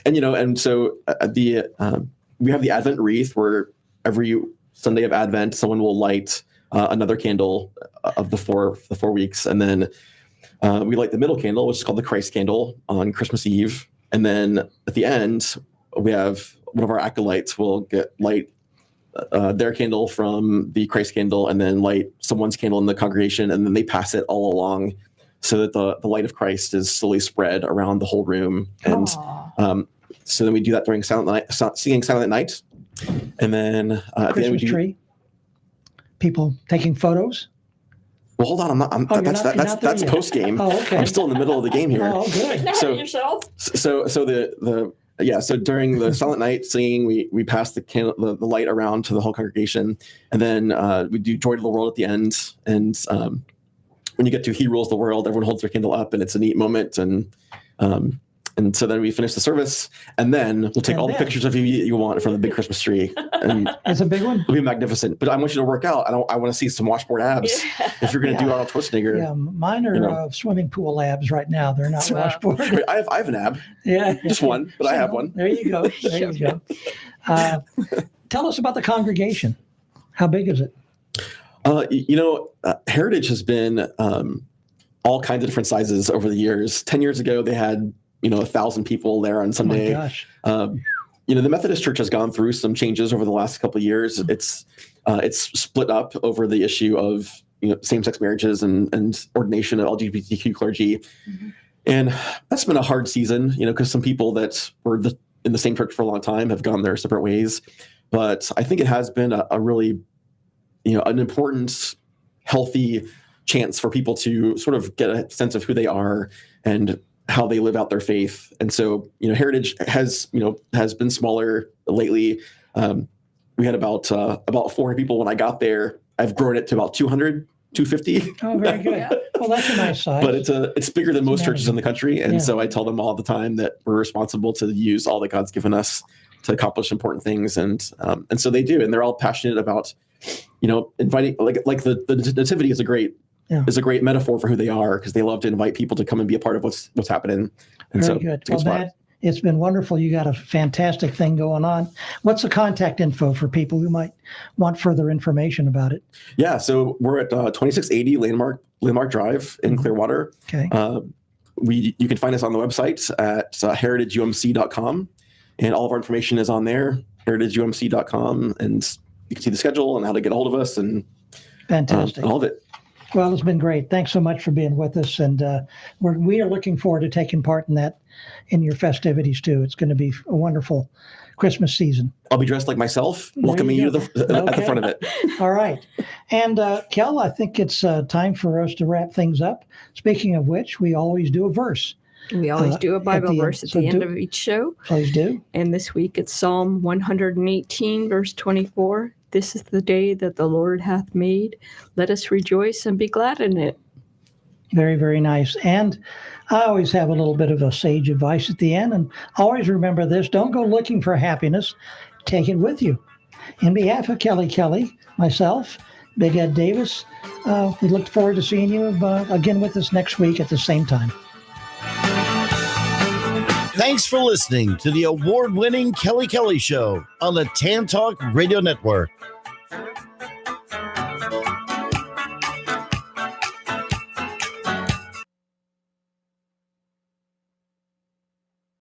Speaker 9: and so we have the Advent wreath where every Sunday of Advent someone will light another candle of the four weeks, and then we light the middle candle, which is called the Christ candle, on Christmas Eve, and then at the end we have one of our acolytes will light their candle from the Christ candle, and then light someone's candle in the congregation, and then they pass it all along, so that the light of Christ is slowly spread around the whole room. And so then we do that during singing Silent Night, and then at the end we
Speaker 5: Christmas
Speaker 9: do.
Speaker 5: tree. People taking photos.
Speaker 9: Well, hold on. That's post game.
Speaker 5: Oh, okay.
Speaker 9: I'm still in the middle of the game here.
Speaker 5: Oh, good.
Speaker 1: Not
Speaker 9: So-
Speaker 1: yourself.
Speaker 9: So so during the Silent Night singing, we pass the candle, the light around to the whole congregation, and then we do Joy to the World at the end. And when you get to He Rules the World, everyone holds their candle up, and it's a neat moment. And so then we finish the service, and then we'll take all the pictures of you want from the big Christmas tree, and
Speaker 5: It's a big one.
Speaker 9: it'll be magnificent. But I want you to work out. I want to see some washboard abs. If you're going to do Arnold Schwarzenegger,
Speaker 5: Yeah, mine are swimming pool abs right now. They're not washboard.
Speaker 9: Wait, I have an ab,
Speaker 5: Yeah,
Speaker 9: just one, but I have one.
Speaker 5: There you go. There you go. Tell us about the congregation. How big is it?
Speaker 9: Heritage has been all kinds of different sizes over the years. 10 years ago, they had 1,000 people there on Sunday.
Speaker 5: Oh my gosh.
Speaker 9: The Methodist Church has gone through some changes over the last couple of years. It's split up over the issue of same-sex marriages and ordination of LGBTQ clergy, and that's been a hard season. Because some people that were in the same church for a long time have gone their separate ways. But I think it has been a really an important, healthy chance for people to sort of get a sense of who they are and how they live out their faith. And so, Heritage has been smaller lately. We had about 400 people when I got there. I've grown it to about 200, 250.
Speaker 5: Oh, very good. Well, that's a nice size.
Speaker 9: But it's bigger than most churches in the country. And
Speaker 5: Yeah.
Speaker 9: so I tell them all the time that we're responsible to use all that God's given us to accomplish important things. And so they do. And they're all passionate about, inviting, like the nativity is a great metaphor for who they are, because they love to invite people to come and be a part of what's happening. And
Speaker 5: Very
Speaker 9: so
Speaker 5: good.
Speaker 9: it's a good
Speaker 5: Well,
Speaker 9: spot.
Speaker 5: it's been wonderful. You got a fantastic thing going on. What's the contact info for people who might want further information about it?
Speaker 9: Yeah, so we're at 2680 Landmark Drive in Clearwater.
Speaker 5: Okay.
Speaker 9: You can find us on the website at heritageumc.com, and all of our information is on there, heritageumc.com, and you can see the schedule and how to get a hold of us and
Speaker 5: Fantastic.
Speaker 9: all of it.
Speaker 5: Well, it's been great. Thanks so much for being with us, and we are looking forward to taking part in your festivities too. It's going to be a wonderful Christmas season.
Speaker 9: I'll be dressed like myself,
Speaker 5: There
Speaker 9: welcoming
Speaker 5: you
Speaker 9: you
Speaker 5: go.
Speaker 9: at the front of it.
Speaker 5: All right. And Kel, I think it's time for us to wrap things up. Speaking of which, we always do a verse.
Speaker 1: We always do a
Speaker 5: at
Speaker 1: Bible
Speaker 5: the end.
Speaker 1: verse at
Speaker 5: So
Speaker 1: the end
Speaker 5: do-
Speaker 1: of each show.
Speaker 5: Please do.
Speaker 1: And this week it's Psalm 118, verse 24. This is the day that the Lord hath made. Let us rejoice and be glad in it.
Speaker 5: Very, very nice. And I always have a little bit of a sage advice at the end. And always remember this: don't go looking for happiness. Take it with you. In behalf of Kelly, myself, Big Ed Davis, we look forward to seeing you again with us next week at the same time.
Speaker 4: Thanks for listening to the award-winning Kelly Kelly Show on the Tan Talk Radio Network.
Speaker 2: Huh?